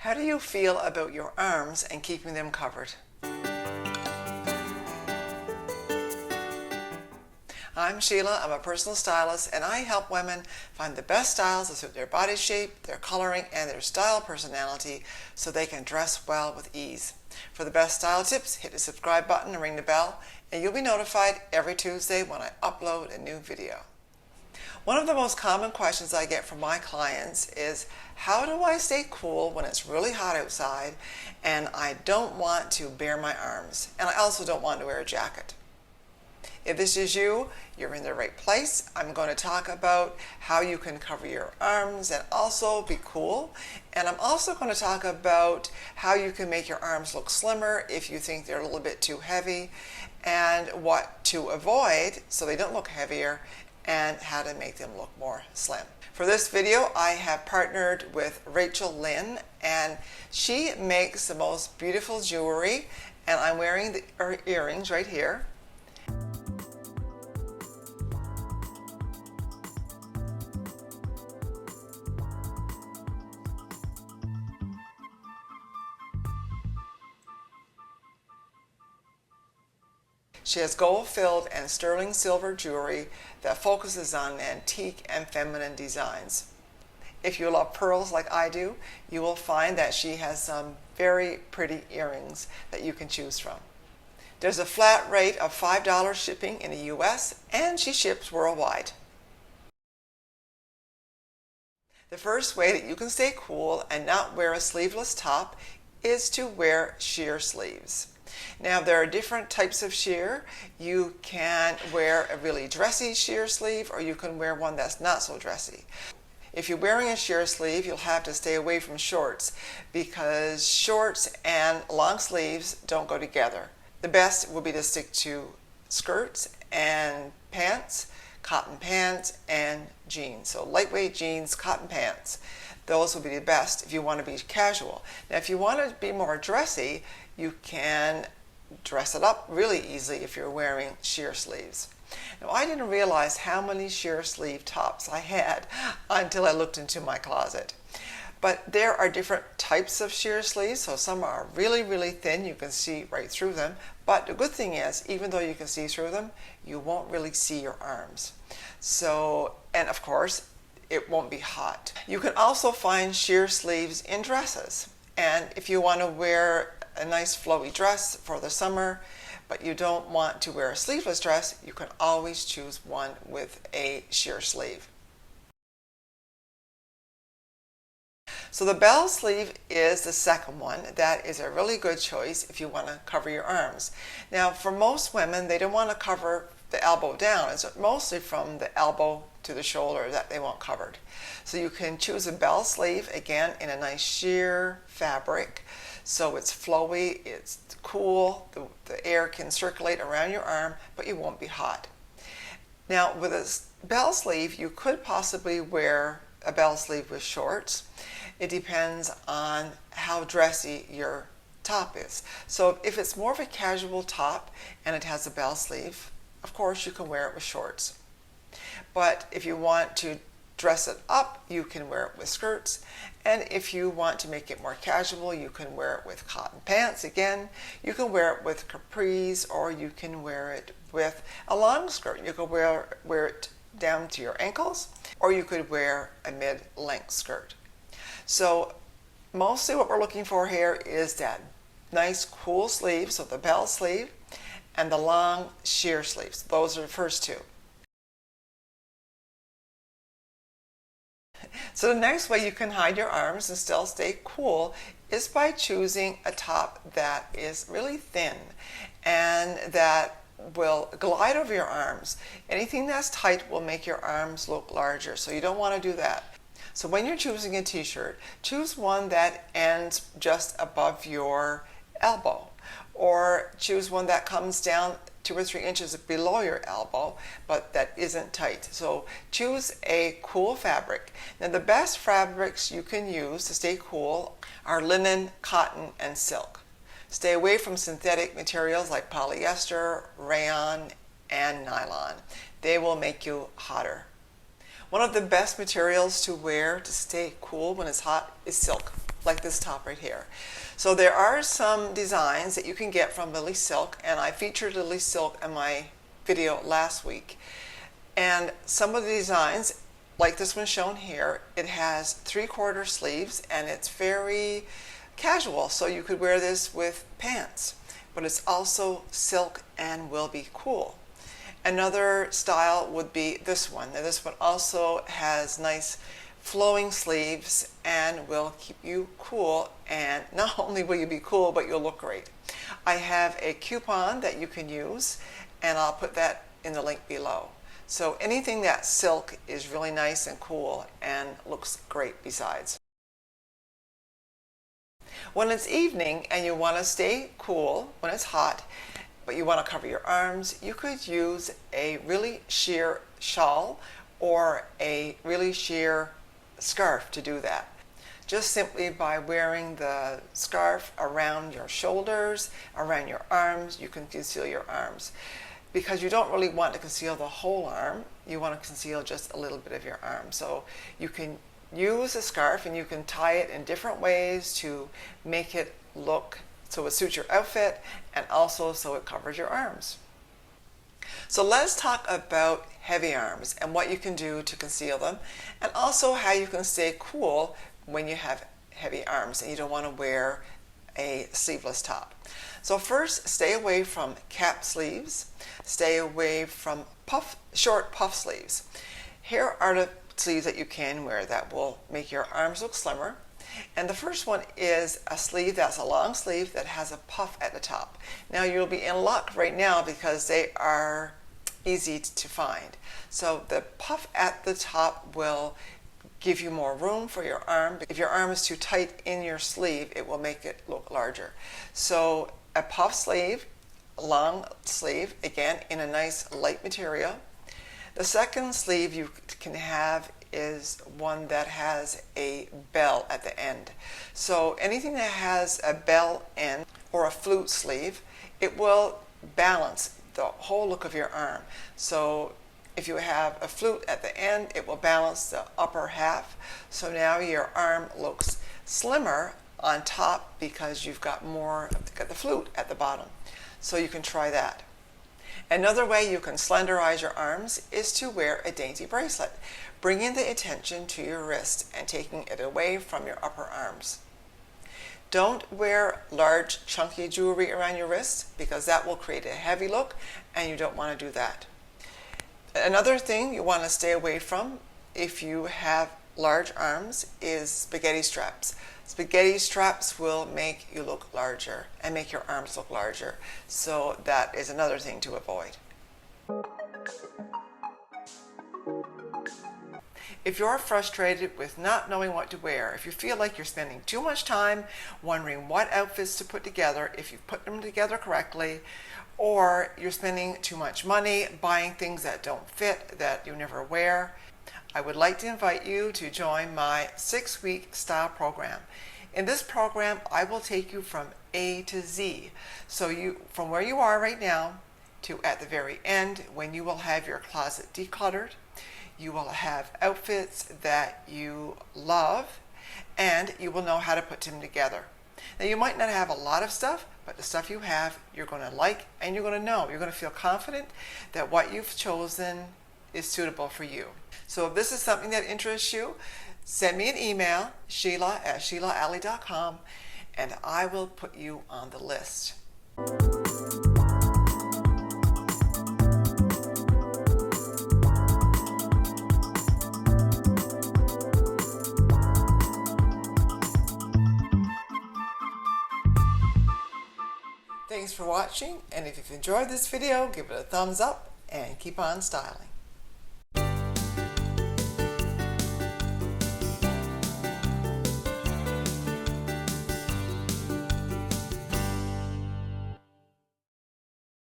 How do you feel about your arms and keeping them covered? I'm Sheila, I'm a personal stylist, and I help women find the best styles that suit their body shape, their coloring, and their style personality so they can dress well with ease. For the best style tips, hit the subscribe button and ring the bell, and you'll be notified every Tuesday when I upload a new video. One of the most common questions I get from my clients is, how do I stay cool when it's really hot outside and I don't want to bare my arms, and I also don't want to wear a jacket? If this is you, you're in the right place. I'm going to talk about how you can cover your arms and also be cool. And I'm also going to talk about how you can make your arms look slimmer if you think they're a little bit too heavy, and what to avoid so they don't look heavier, and how to make them look more slim. For this video, I have partnered with Rachel Lynn, and she makes the most beautiful jewelry, and I'm wearing her earrings right here. She has gold-filled and sterling silver jewelry that focuses on antique and feminine designs. If you love pearls like I do, you will find that she has some very pretty earrings that you can choose from. There's a flat rate of $5 shipping in the US, and she ships worldwide. The first way that you can stay cool and not wear a sleeveless top is to wear sheer sleeves. Now, there are different types of sheer. You can wear a really dressy sheer sleeve, or you can wear one that's not so dressy. If you're wearing a sheer sleeve, you'll have to stay away from shorts because shorts and long sleeves don't go together. The best would be to stick to skirts and pants, cotton pants, and jeans. So lightweight jeans, cotton pants. Those would be the best if you want to be casual. Now, if you want to be more dressy, you can dress it up really easily if you're wearing sheer sleeves. Now, I didn't realize how many sheer sleeve tops I had until I looked into my closet. But there are different types of sheer sleeves, so some are really, really thin. You can see right through them. But the good thing is, even though you can see through them, you won't really see your arms. So, and of course, it won't be hot. You can also find sheer sleeves in dresses. And if you want to wear a nice flowy dress for the summer, but you don't want to wear a sleeveless dress, you can always choose one with a sheer sleeve. So the bell sleeve is the second one. That is a really good choice if you want to cover your arms. Now, for most women, they don't want to cover the elbow down. It's mostly from the elbow to the shoulder that they want covered. So you can choose a bell sleeve, again, in a nice sheer fabric. So it's flowy, it's cool, the air can circulate around your arm, but you won't be hot. Now, with a bell sleeve, you could possibly wear a bell sleeve with shorts. It depends on how dressy your top is. So if it's more of a casual top and it has a bell sleeve, of course you can wear it with shorts. But if you want to dress it up, you can wear it with skirts. And if you want to make it more casual, you can wear it with cotton pants. Again, you can wear it with capris, or you can wear it with a long skirt. You could wear it down to your ankles, or you could wear a mid-length skirt. So mostly what we're looking for here is that nice cool sleeve, so the bell sleeve, and the long sheer sleeves. Those are the first two. So the next way you can hide your arms and still stay cool is by choosing a top that is really thin and that will glide over your arms. Anything that's tight will make your arms look larger, so you don't want to do that. So when you're choosing a t-shirt, choose one that ends just above your elbow, or choose one that comes down 2 or 3 inches below your elbow, but that isn't tight. So choose a cool fabric. Now, the best fabrics you can use to stay cool are linen, cotton, and silk. Stay away from synthetic materials like polyester, rayon, and nylon. They will make you hotter. One of the best materials to wear to stay cool when it's hot is silk, like this top right here. So there are some designs that you can get from Lily Silk, and I featured Lily Silk in my video last week. And some of the designs, like this one shown here, it has 3/4 sleeves and it's very casual, so you could wear this with pants, but it's also silk and will be cool. Another style would be this one. Now this one also has nice flowing sleeves and will keep you cool, and not only will you be cool, but you'll look great. I have a coupon that you can use, and I'll put that in the link below. So anything that's silk is really nice and cool and looks great besides. When it's evening and you want to stay cool when it's hot, but you want to cover your arms, you could use a really sheer shawl or a really sheer scarf to do that. Just simply by wearing the scarf around your shoulders, around your arms, you can conceal your arms. Because you don't really want to conceal the whole arm, you want to conceal just a little bit of your arm. So you can use a scarf and you can tie it in different ways to make it look so it suits your outfit and also so it covers your arms. So let's talk about heavy arms and what you can do to conceal them, and also how you can stay cool when you have heavy arms and you don't want to wear a sleeveless top. So first, stay away from cap sleeves, stay away from short puff sleeves. Here are the sleeves that you can wear that will make your arms look slimmer. And the first one is a sleeve that's a long sleeve that has a puff at the top. Now you'll be in luck right now because they are easy to find. So the puff at the top will give you more room for your arm. If your arm is too tight in your sleeve, it will make it look larger. So a puff sleeve, long sleeve, again in a nice light material. The second sleeve you can have is one that has a bell at the end. So anything that has a bell end or a flute sleeve, it will balance the whole look of your arm. So if you have a flute at the end, it will balance the upper half. So now your arm looks slimmer on top because you've got the flute at the bottom. So you can try that. Another way you can slenderize your arms is to wear a dainty bracelet, bringing the attention to your wrist and taking it away from your upper arms. Don't wear large chunky jewelry around your wrist because that will create a heavy look and you don't want to do that. Another thing you want to stay away from if you have large arms is spaghetti straps. Spaghetti straps will make you look larger and make your arms look larger. So that is another thing to avoid. If you're frustrated with not knowing what to wear, if you feel like you're spending too much time wondering what outfits to put together, if you put them together correctly, or you're spending too much money buying things that don't fit, that you never wear, I would like to invite you to join my 6-week style program. In this program, I will take you from A to Z. So from where you are right now to at the very end, when you will have your closet decluttered, you will have outfits that you love, and you will know how to put them together. Now you might not have a lot of stuff, but the stuff you have, you're going to like and you're going to know. You're going to feel confident that what you've chosen is suitable for you. So if this is something that interests you, send me an email, sheila@sheilaalley.com, and I will put you on the list. Thanks for watching, and if you've enjoyed this video, give it a thumbs up and keep on styling.